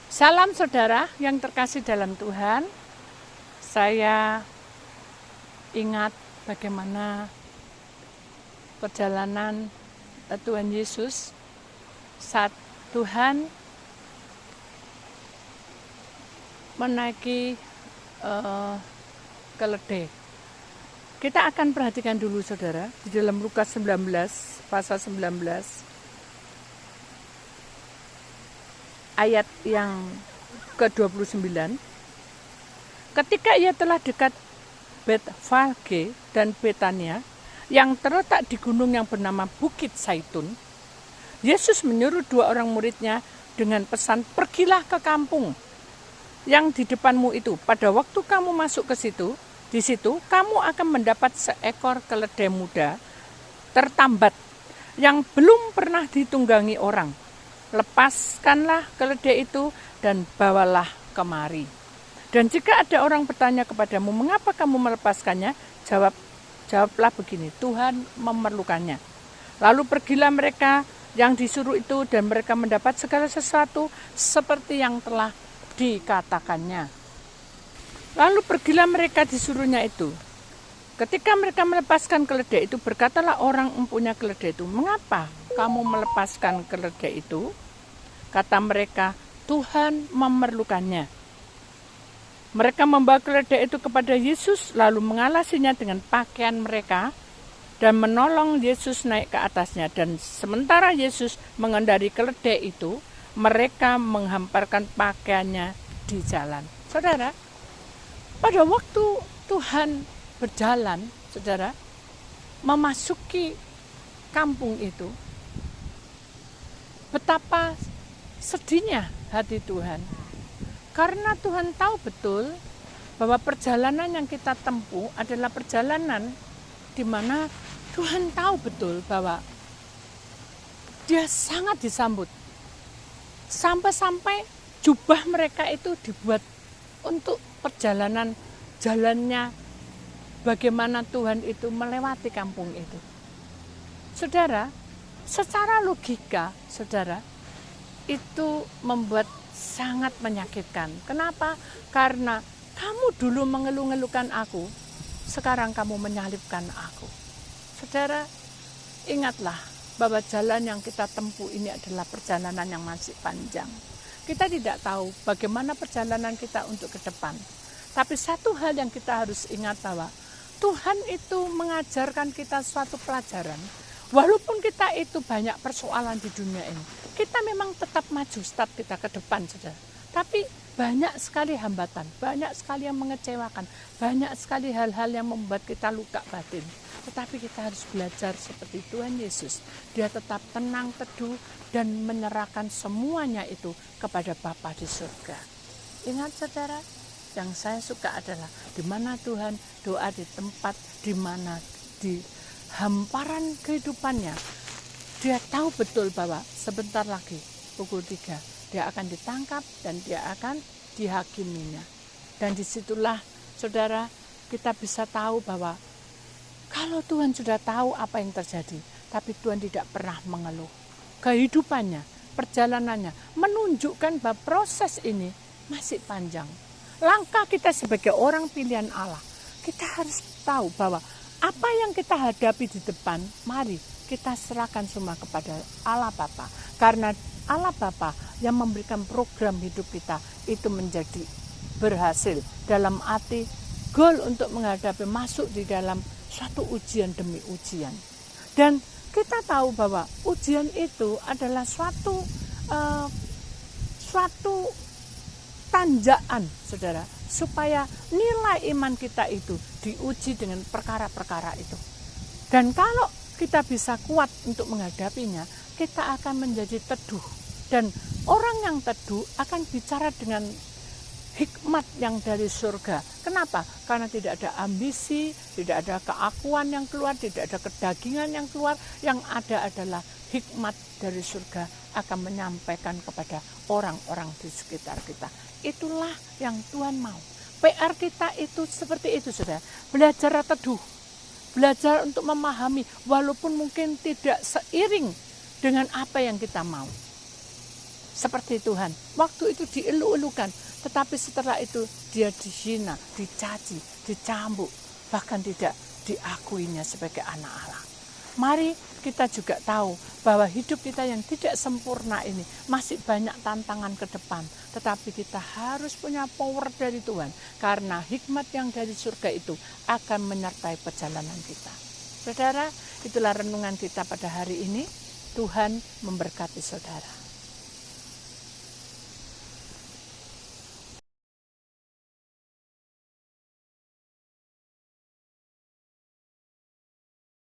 Salam saudara yang terkasih dalam Tuhan. Saya ingat bagaimana perjalanan Tuhan Yesus saat Tuhan menaiki keledai. Kita akan perhatikan dulu saudara di dalam Lukas 19 pasal 19 ayat yang ke-29. Ketika ia telah dekat Betfage dan Betania yang terletak di gunung yang bernama Bukit Zaitun, Yesus menyuruh dua orang muridnya dengan pesan, pergilah ke kampung yang di depanmu itu. Pada waktu kamu masuk ke situ, di situ kamu akan mendapat seekor keledai muda tertambat yang belum pernah ditunggangi orang. Lepaskanlah keledai itu dan bawalah kemari. Dan jika ada orang bertanya kepadamu, mengapa kamu melepaskannya? Jawablah begini, Tuhan memerlukannya. Lalu pergilah mereka yang disuruh itu dan mereka mendapat segala sesuatu seperti yang telah dikatakannya. Lalu pergilah mereka disuruhnya itu. Ketika mereka melepaskan keledai itu, berkatalah orang empunya keledai itu, mengapa kamu melepaskan keledai itu? Kata mereka, Tuhan memerlukannya. Mereka membawa keledai itu kepada Yesus, lalu mengalasinya dengan pakaian mereka dan menolong Yesus naik ke atasnya. Dan sementara Yesus mengendari keledai itu, mereka menghamparkan pakaiannya di jalan. Saudara, pada waktu Tuhan berjalan, saudara, memasuki kampung itu, betapa sedihnya hati Tuhan. Karena Tuhan tahu betul bahwa perjalanan yang kita tempuh adalah perjalanan di mana Tuhan tahu betul bahwa Dia sangat disambut. Sampai-sampai jubah mereka itu dibuat untuk perjalanan jalannya bagaimana Tuhan itu melewati kampung itu. Saudara, secara logika, saudara, itu membuat sangat menyakitkan. Kenapa? Karena kamu dulu mengeluh-ngeluhkan aku, sekarang kamu menyalibkan aku. Saudara, ingatlah bahwa jalan yang kita tempuh ini adalah perjalanan yang masih panjang. Kita tidak tahu bagaimana perjalanan kita untuk ke depan. Tapi satu hal yang kita harus ingat bahwa Tuhan itu mengajarkan kita suatu pelajaran. Walaupun kita itu banyak persoalan di dunia ini, kita memang tetap maju, tetap kita ke depan saja. Tapi banyak sekali hambatan, banyak sekali yang mengecewakan, banyak sekali hal-hal yang membuat kita luka batin. Tetapi kita harus belajar seperti Tuhan Yesus. Dia tetap tenang, teduh, dan menyerahkan semuanya itu kepada Bapa di surga. Ingat saudara, yang saya suka adalah di mana Tuhan doa di tempat di mana di hamparan kehidupannya. Dia tahu betul bahwa sebentar lagi pukul 3 dia akan ditangkap dan dia akan dihakiminya. Dan disitulah saudara kita bisa tahu bahwa kalau Tuhan sudah tahu apa yang terjadi, tapi Tuhan tidak pernah mengeluh. Kehidupannya, perjalanannya menunjukkan bahwa proses ini masih panjang. Langkah kita sebagai orang pilihan Allah, kita harus tahu bahwa apa yang kita hadapi di depan, mari kita serahkan semua kepada Allah Bapa. Karena Allah Bapa yang memberikan program hidup kita itu menjadi berhasil dalam arti goal untuk menghadapi masuk di dalam suatu ujian demi ujian. Dan kita tahu bahwa ujian itu adalah suatu tanjakan, saudara, supaya nilai iman kita itu diuji dengan perkara-perkara itu. Dan kalau kita bisa kuat untuk menghadapinya, kita akan menjadi teduh. Dan orang yang teduh akan bicara dengan hikmat yang dari surga. Kenapa? Karena tidak ada ambisi, tidak ada keakuan yang keluar, tidak ada kedagingan yang keluar. Yang ada adalah hikmat dari surga akan menyampaikan kepada orang-orang di sekitar kita. Itulah yang Tuhan mau. PR kita itu seperti itu, saudara. Belajar teduh, belajar untuk memahami, walaupun mungkin tidak seiring dengan apa yang kita mau. seperti Tuhan. Waktu itu dielu-elukan, tetapi setelah itu dia dihina, dicaci, dicambuk, bahkan tidak diakuinya sebagai anak Allah. Mari kita juga tahu bahwa hidup kita yang tidak sempurna ini masih banyak tantangan ke depan. Tetapi kita harus punya power dari Tuhan. Karena hikmat yang dari surga itu akan menyertai perjalanan kita. Saudara, itulah renungan kita pada hari ini. Tuhan memberkati saudara.